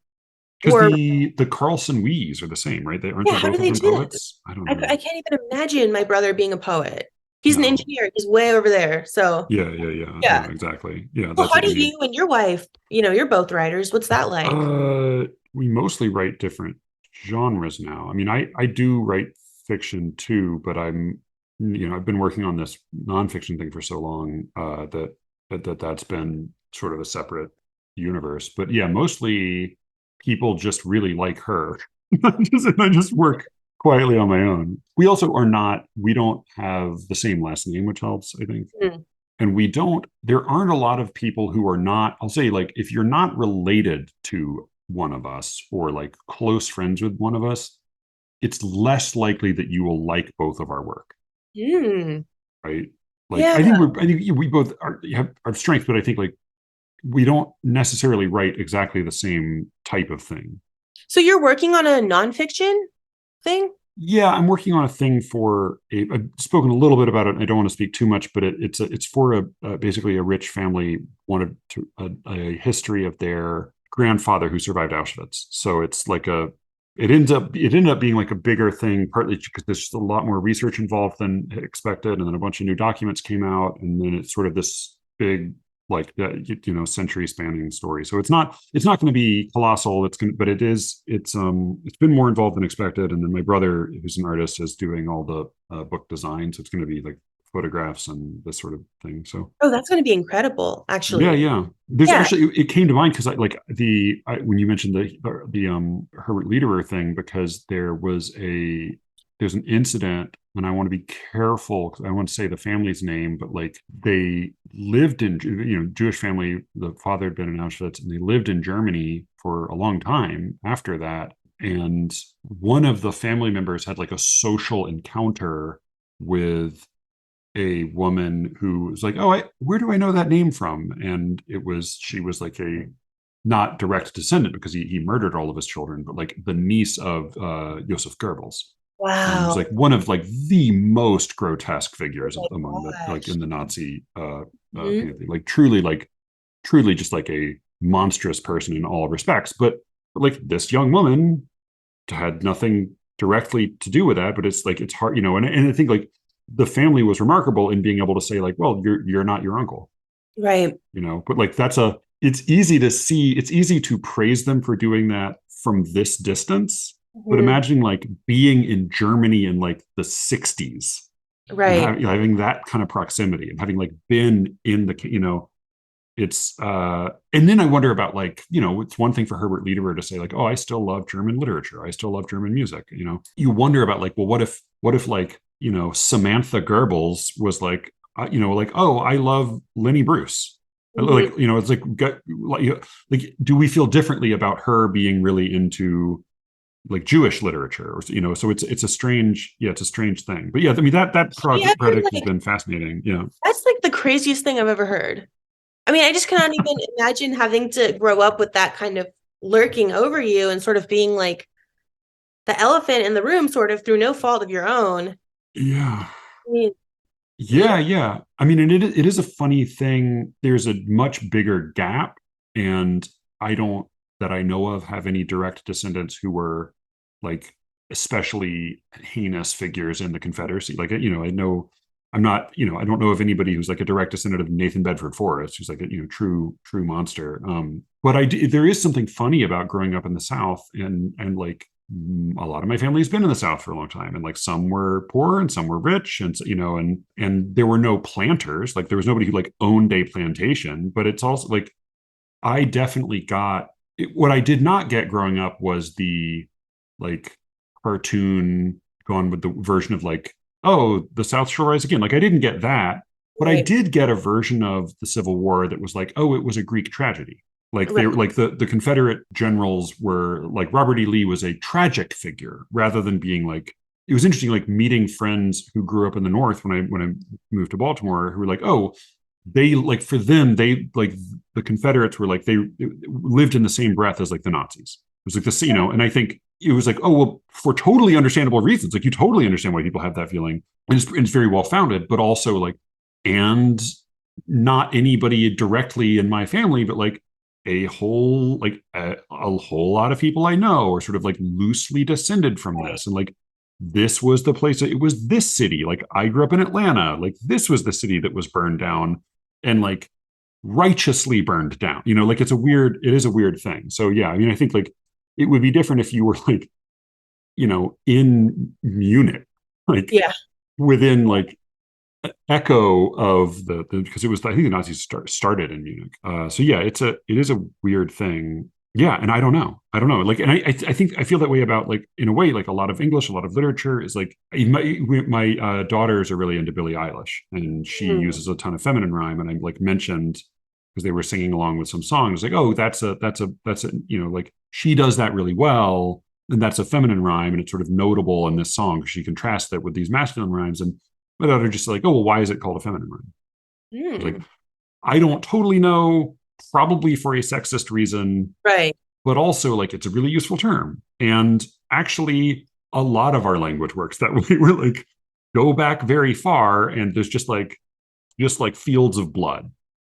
Because Or the Carlson Wees are the same, right? yeah, They how do both of they them do it? poets? I don't know. I can't even imagine my brother being a poet. He's an No. engineer. He's way over there. So Yeah, yeah, yeah. yeah. No, exactly. Yeah, Well, that's how what you do need. you and your wife, you're both writers. What's that like? We mostly write different genres now. I mean, I do write fiction too, but I've been working on this nonfiction thing for so long that's been sort of a separate universe. But yeah, mostly people just really like her. I just work quietly on my own. We don't have the same last name, which helps, I think. Hmm. And there aren't a lot of people who are not, I'll say, like, if you're not related to one of us or like close friends with one of us, it's less likely that you will like both of our work, Hmm. right? Like, Yeah. I think we both have our strengths, but I think like we don't necessarily write exactly the same type of thing. So you're working on a nonfiction thing? Yeah, I'm working on a thing for I've spoken a little bit about it. And I don't want to speak too much, but it's for basically a rich family wanted a history of their grandfather who survived Auschwitz. So it's like it ended up being like a bigger thing, partly because there's just a lot more research involved than expected, and then a bunch of new documents came out, and then it's sort of this big like century spanning story. So it's not going to be colossal. But it's been more involved than expected. And then my brother, who's an artist, is doing all the book design. So it's going to be like photographs and this sort of thing. So Oh, that's going to be incredible, yeah, actually. yeah. There's Yeah. actually it came to mind because when you mentioned the Herbert Lederer thing, because there's an incident, and I want to be careful because I want to say the family's name, but like they lived in Jewish family. The father had been in Auschwitz, and they lived in Germany for a long time after that. And one of the family members had like a social encounter with a woman who was like, "Oh, where do I know that name from?" And she was like a not direct descendant because he murdered all of his children, but like the niece of Joseph Goebbels, and was Wow. like one of like the most grotesque Oh figures my among the like gosh. in the Nazi Mhm. pantheon, like truly just like a monstrous person in all respects. But like this young woman had nothing directly to do with that, but it's like it's hard, and I think like the family was remarkable in being able to say like, well, you're not your uncle, Right. but like it's easy to see, it's easy to praise them for doing that from this distance, but Mhm. imagining like being in Germany in like the 60s and Right. having that kind of proximity and having like been in the, it's and then I wonder about like, it's one thing for Herbert Lederer to say like, oh, I still love German literature, I still love German music. You wonder about like, well, what if like, Samantha Goebbels was like, like, oh, I love Lenny Bruce, Mhm. like, it's like, like do we feel differently about her being really into like Jewish literature, or so it's a strange, it's a strange thing. But yeah, I mean that Have you ever project has like been fascinating. Yeah. that's like the craziest thing I've ever heard. I mean, I just cannot even imagine having to grow up with that kind of lurking over you and sort of being like the elephant in the room, sort of through no fault of your own. Yeah. I mean, Yeah, yeah. I mean, and it is a funny thing. There's a much bigger gap, and I don't, that I know of, have any direct descendants who were like especially heinous figures in the Confederacy. Like, I know I'm not, I don't know of anybody who's like a direct descendant of Nathan Bedford Forrest, who's like a, true monster. But there is something funny about growing up in the South, and like a lot of my family has been in the South for a long time, and like some were poor and some were rich, and and there were no planters, like there was nobody who like owned a plantation. But it's also like I definitely got what I did not get growing up was the like cartoon gone with the version of like, oh, the South shall rise again. Like I didn't get that, but I right, did get a version of the Civil War that was like, oh, it was a Greek tragedy. Like they right, were like the Confederate generals were like Robert E. Lee was a tragic figure rather than being like, it was interesting like meeting friends who grew up in the North when I moved to Baltimore, who were like, oh, they like, for them, they like, the Confederates were like, they lived in the same breath as like the Nazis. It was like this, and I think it was like, oh, well, for totally understandable reasons. Like you totally understand why people have that feeling. And it's very well founded, but also like, and not anybody directly in my family, but like a whole lot of people I know are sort of like loosely descended from right. this. And like, this was the place, it was this city. Like I grew up in Atlanta. Like this was the city that was burned down and like righteously burned down. Like it is a weird thing. So yeah, I mean, I think like it would be different if you were like, in Munich, like Yeah. within like echo of the because it was, I think the Nazis started in Munich. So yeah, it is a weird thing. Yeah, and I don't know. Like, and I think I feel that way about like, in a way, like a lot of English, a lot of literature is like my daughters are really into Billie Eilish, and she Mm. uses a ton of feminine rhyme, and I like mentioned because they were singing along with some songs, like, oh, that's a like she does that really well, and that's a feminine rhyme, and it's sort of notable in this song because she contrasts that with these masculine rhymes, and my daughter just like, oh, well, why is it called a feminine rhyme? I was like, Mm. I don't totally know, probably for a sexist reason, Right. but also like it's a really useful term. And actually, a lot of our language works that way. We're like, go back very far, and there's just like fields of blood.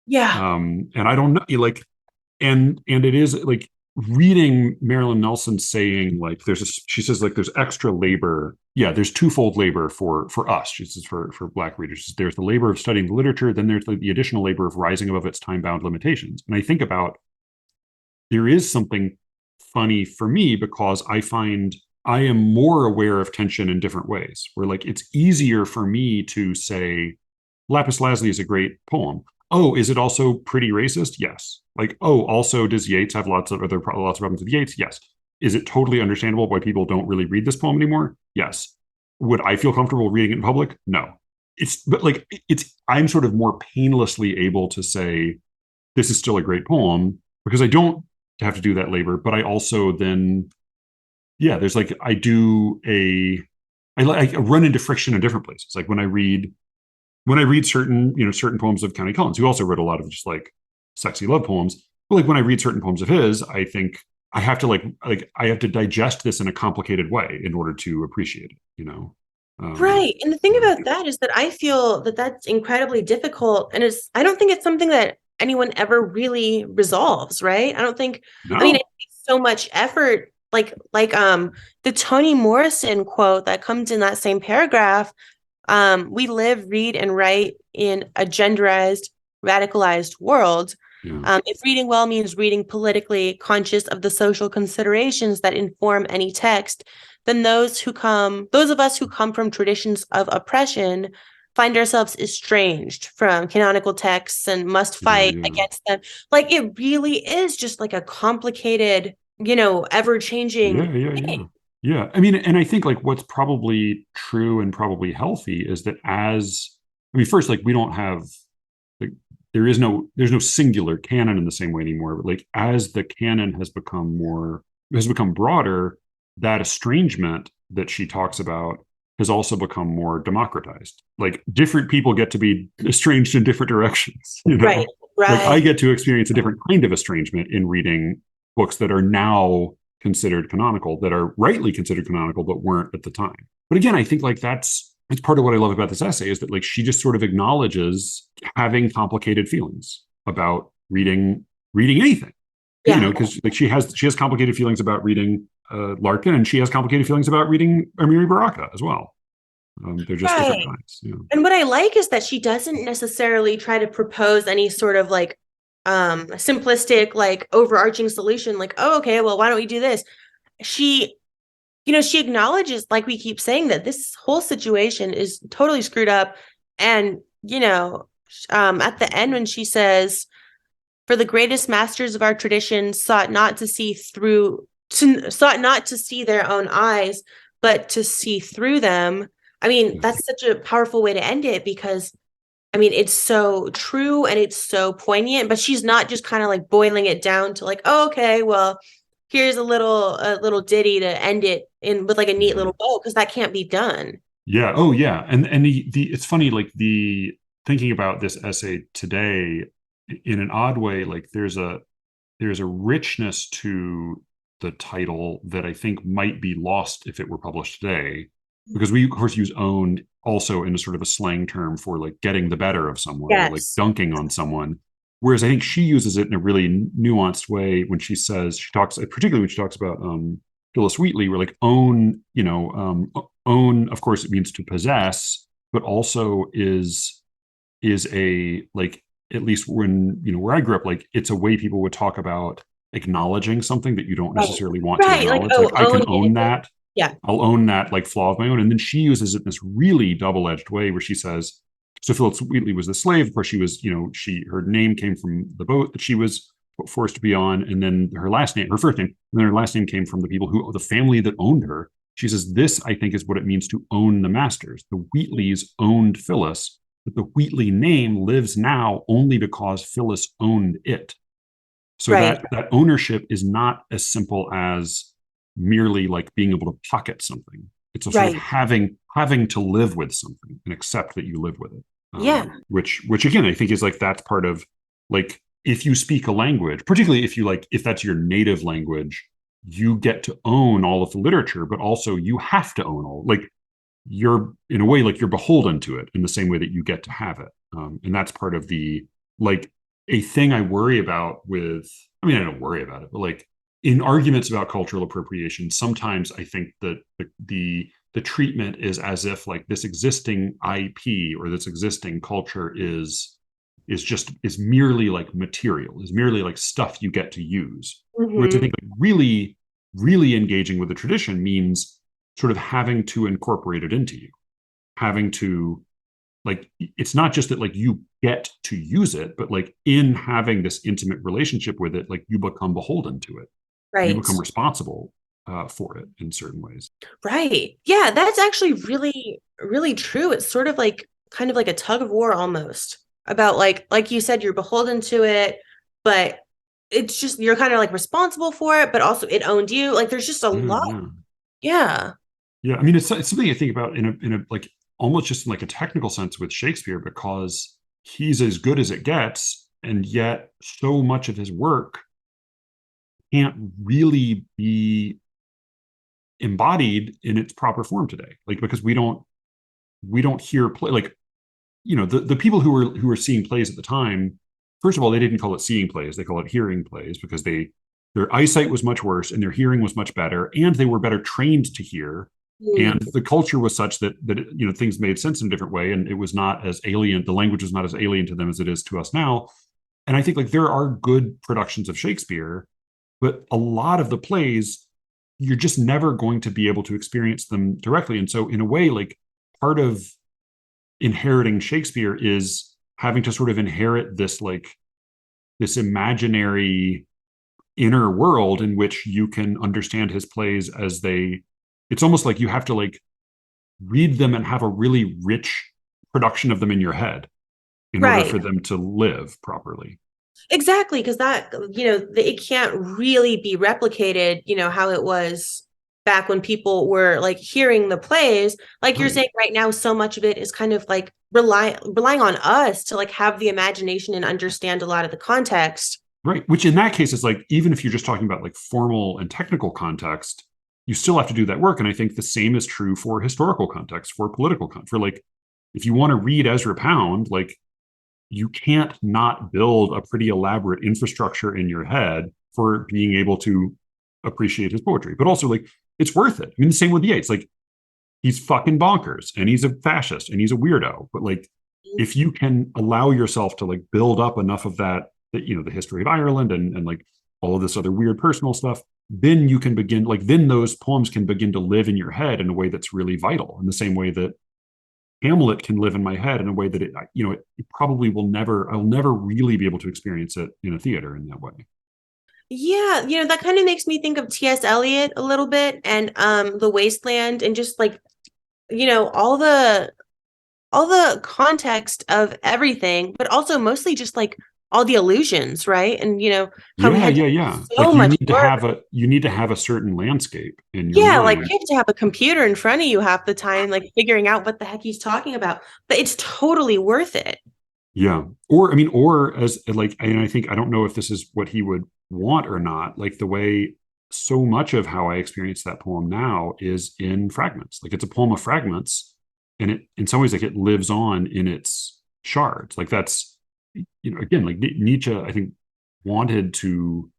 Yeah. And I don't know, like, and it is like reading Marilyn Nelson saying like she says like there's extra labor. Yeah, there's twofold labor for us. She says for Black readers, there's the labor of studying the literature, then there's the additional labor of rising above its time bound limitations. And I think about, there is something funny for me because I find I am more aware of tension in different ways. Where like it's easier for me to say Lapis Lazuli is a great poem. Oh, is it also pretty racist? Yes. Like, oh, also does Yeats have lots of problems with Yeats? Yes. Is it totally understandable why people don't really read this poem anymore? Yes. Would I feel comfortable reading it in public? No. But like it's I'm sort of more painlessly able to say this is still a great poem because I don't have to do that labor, but I also then, yeah, there's like I run into friction in different places. Like when I read certain poems of County Collins, who also wrote a lot of just like sexy love poems. But like when I read certain poems of his, I think I have to like I have to digest this in a complicated way in order to appreciate it. Right. And the thing Yeah. about that is that I feel that that's incredibly difficult. And I don't think it's something that anyone ever really resolves, right? I don't think, I mean, it No. takes so much effort the Toni Morrison quote that comes in that same paragraph. We live, read, and write in a genderized, radicalized world. Yeah. If reading well means reading politically conscious of the social considerations that inform any text, then those of us who come from traditions of oppression find ourselves estranged from canonical texts and must Yeah. fight Yeah. against them. Like it really is just like a complicated, ever-changing Yeah, yeah, yeah. thing. Yeah. I mean, and I think like what's probably true and probably healthy is that first, like we don't have like there's no singular canon in the same way anymore. But like as the canon has become broader, that estrangement that she talks about has also become more democratized. Like different people get to be estranged in different directions, you Right, know? Like I right. get to experience a different kind of estrangement in reading books that are now considered canonical, that are rightly considered canonical, but weren't at the time. But again, I think like that's part of what I love about this essay is that like she just sort of acknowledges having complicated feelings about reading anything, you Yeah. know, because like she has complicated feelings about reading Larkin, and she has complicated feelings about reading Amiri Baraka as well. They're just different Right. kinds. You know? And what I like is that she doesn't necessarily try to propose any sort of like simplistic, like overarching solution, like, oh, okay, well, why don't we do this? She, she acknowledges, like we keep saying, that this whole situation is totally screwed up. And, at the end when she says, for the greatest masters of our tradition sought not to see their own eyes, but to see through them. I mean, Yeah. that's such a powerful way to end it because I mean, it's so true and it's so poignant, but she's not just kind of like boiling it down to like, oh, okay, well, here's a little ditty to end it in with like a neat Yeah. little bow because that can't be done. Yeah. Oh, yeah. And the it's funny, like the thinking about this essay today in an odd way, like there's a richness to the title that I think might be lost if it were published today, because we of course use owned also in a sort of a slang term for like getting the better of someone or like Yes. dunking on someone. Whereas I think she uses it in a really nuanced way when she talks, particularly when she talks about Phyllis Wheatley, where like own, own, of course, it means to possess, but also is a like at least when where I grew up, like it's a way people would talk about acknowledging something that you don't Right. necessarily want to Right. Like, acknowledge. oh, Like I own can own it. that. Yeah. I'll own that like flaw of my own. And then she uses it in this really double-edged way where she says, so Phyllis Wheatley was the slave. Of course, she was, her name came from the boat that she was forced to be on. And then her first name, and then her last name came from the family that owned her. She says, this, I think, is what it means to own the masters. The Wheatleys owned Phyllis, but the Wheatley name lives now only because Phyllis owned it. So Right. that ownership is not as simple as merely like being able to pocket something. It's a sort of Right. having to live with something and accept that you live with it. Yeah. Which again I think is like that's part of like if you speak a language, particularly if that's your native language, you get to own all of the literature, but also you have to own all like you're in a way like you're beholden to it in the same way that you get to have it. And that's part of the like a thing I worry about with, I mean, I don't worry about it, but like in arguments about cultural appropriation, sometimes I think that the treatment is as if like this existing IP or this existing culture is merely like material, is merely like stuff you get to use. Whereas I Hmm. think like really, really engaging with the tradition means sort of having to incorporate it into you, having to like it's not just that like you get to use it, but like in having this intimate relationship with it, like you become beholden to it, you Right. become responsible for it in certain ways. Right. Yeah, that's actually really, really true. It's sort of like kind of like a tug of war almost about like you said, you're beholden to it, but it's just you're kind of like responsible for it, but also it owned you. Like there's just a Yeah, lot. yeah, Yeah. yeah. I mean, it's something I think about in a like almost just in like a technical sense with Shakespeare because he's as good as it gets, and yet so much of his work can't really be embodied in its proper form today. Like because we don't hear play like the people who were seeing plays at the time. First of all, they didn't call it seeing plays; they call it hearing plays because Their eyesight was much worse and their hearing was much better, and they were better trained to hear. Mm. And the culture was such that things made sense in a different way, and it was not as alien. The language was not as alien to them as it is to us now. And I think like there are good productions of Shakespeare, but a lot of the plays, you're just never going to be able to experience them directly. And so in a way, like part of inheriting Shakespeare is having to sort of inherit this imaginary inner world in which you can understand his plays as they, it's almost like you have to like read them and have a really rich production of them in your head in order Right. for them to live properly. Exactly, because that, it can't really be replicated, how it was back when people were like hearing the plays. Like you're Right. saying right now, so much of it is kind of like relying on us to like have the imagination and understand a lot of the context. Right. Which in that case is like, even if you're just talking about like formal and technical context, you still have to do that work. And I think the same is true for historical context, for political context, for like, if you want to read Ezra Pound, like you can't not build a pretty elaborate infrastructure in your head for being able to appreciate his poetry. But also like, it's worth it. I mean, the same with Yeats, like he's fucking bonkers and he's a fascist and he's a weirdo. But like, if you can allow yourself to like build up enough of that the history of Ireland and like all of this other weird personal stuff, then you can begin like then those poems can begin to live in your head in a way that's really vital, in the same way that Hamlet can live in my head in a way that it probably I'll never really be able to experience it in a theater in that way. Yeah, that kind of makes me think of T.S. Eliot a little bit, and The Wasteland, and just like, all the context of everything, but also mostly just like all the illusions, right? And how we Yeah, had to yeah, do yeah. so Like much work. you need to have a certain landscape in your Yeah, like mind. you have to have a computer in front of you half the time, like figuring out what the heck he's talking about. But it's totally worth it. Yeah. Or I mean, or as like, and I think I don't know if this is what he would want or not. Like the way so much of how I experience that poem now is in fragments. Like it's a poem of fragments, and it in some ways like it lives on in its shards. Like that's again like Nietzsche I think wanted to.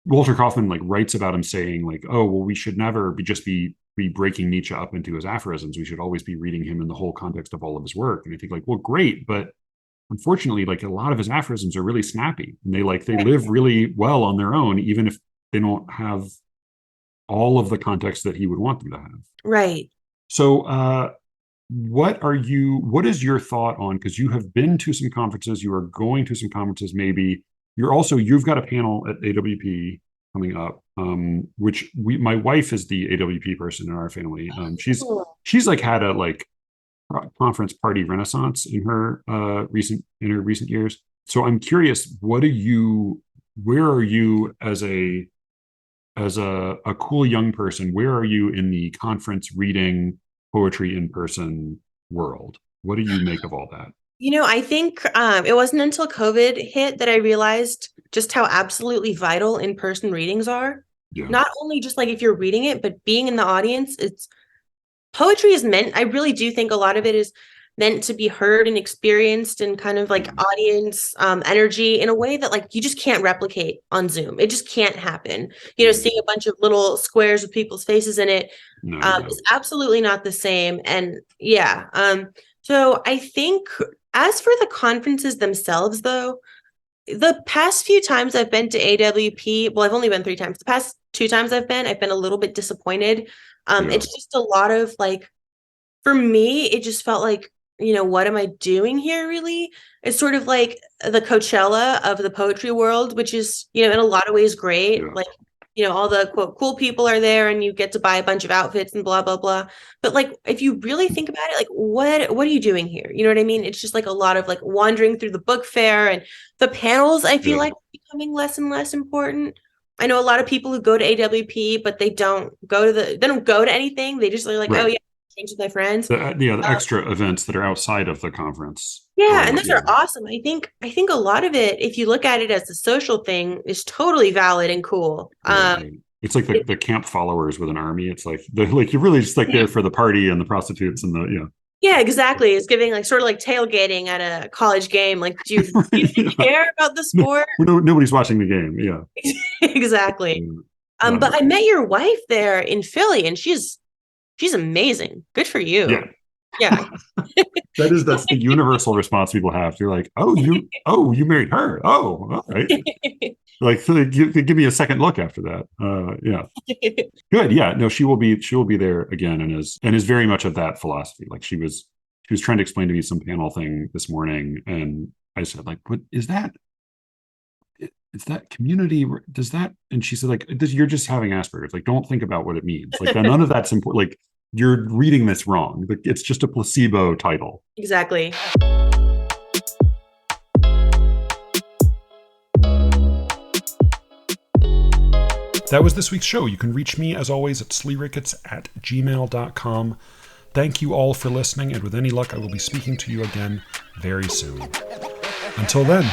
Walter Kaufman like writes about him saying like, oh well, we should never be breaking Nietzsche up into his aphorisms. We should always be reading him in the whole context of all of his work. And I think like, well, great, but unfortunately, like a lot of his aphorisms are really snappy and they live really well on their own, even if they don't have all of the context that he would want them to have. Right. So, what is your thought on, because you have been to some conferences, you are going to some conferences, maybe you've got a panel at AWP coming up, which my wife is the AWP person in our family. She's like had a like conference party renaissance in her recent years. So I'm curious, where are you as a cool young person? Where are you in the conference reading poetry in person world? What do you make of all that? I think it wasn't until COVID hit that I realized just how absolutely vital in-person readings are. Yeah. Not only just like if you're reading it, but being in the audience. Poetry is meant, I really do think a lot of it is meant to be heard and experienced and kind of like audience energy in a way that like you just can't replicate on Zoom. It just can't happen. Seeing a bunch of little squares with people's faces in it is absolutely not the same. And yeah, so I think as for the conferences themselves, though, the past few times I've been to AWP, well, I've only been 3 times. The past 2 times I've been a little bit disappointed. It's just a lot of like, for me, it just felt like, what am I doing here, really? It's sort of like the Coachella of the poetry world, which is, in a lot of ways great. Yeah. Like, all the quote cool people are there and you get to buy a bunch of outfits and blah, blah, blah. But like, if you really think about it, like, what are you doing here? You know what I mean? It's just like a lot of like wandering through the book fair, and the panels, I feel like becoming less and less important. I know a lot of people who go to AWP, but they don't go to anything. They just are like, oh yeah, change with my friends. The extra events that are outside of the conference. Yeah, and those are awesome. I think a lot of it, if you look at it as a social thing, is totally valid and cool. Right. It's like the camp followers with an army. It's like you're really just like there for the party and the prostitutes and the. Yeah, exactly. It's giving like sort of like tailgating at a college game. Like, do you care about the sport? Nobody's watching the game. Yeah. Exactly. But I met your wife there in Philly, and she's amazing. Good for Yeah. you. Yeah. That's the universal response people have. They're like, you married her. Oh, all right. Like, so they give me a second look after that. Yeah. Good. Yeah. No, she will be there again, and is very much of that philosophy. Like, she was trying to explain to me some panel thing this morning, and I said, like, what is that? Is that community? Does that? And she said, like, you're just having Asperger's. Like, don't think about what it means. Like, none of that's important. Like, you're reading this wrong. Like, it's just a placebo title. Exactly. That was this week's show. You can reach me, as always, at SLEERICKETS@gmail.com. Thank you all for listening, and with any luck, I will be speaking to you again very soon. Until then.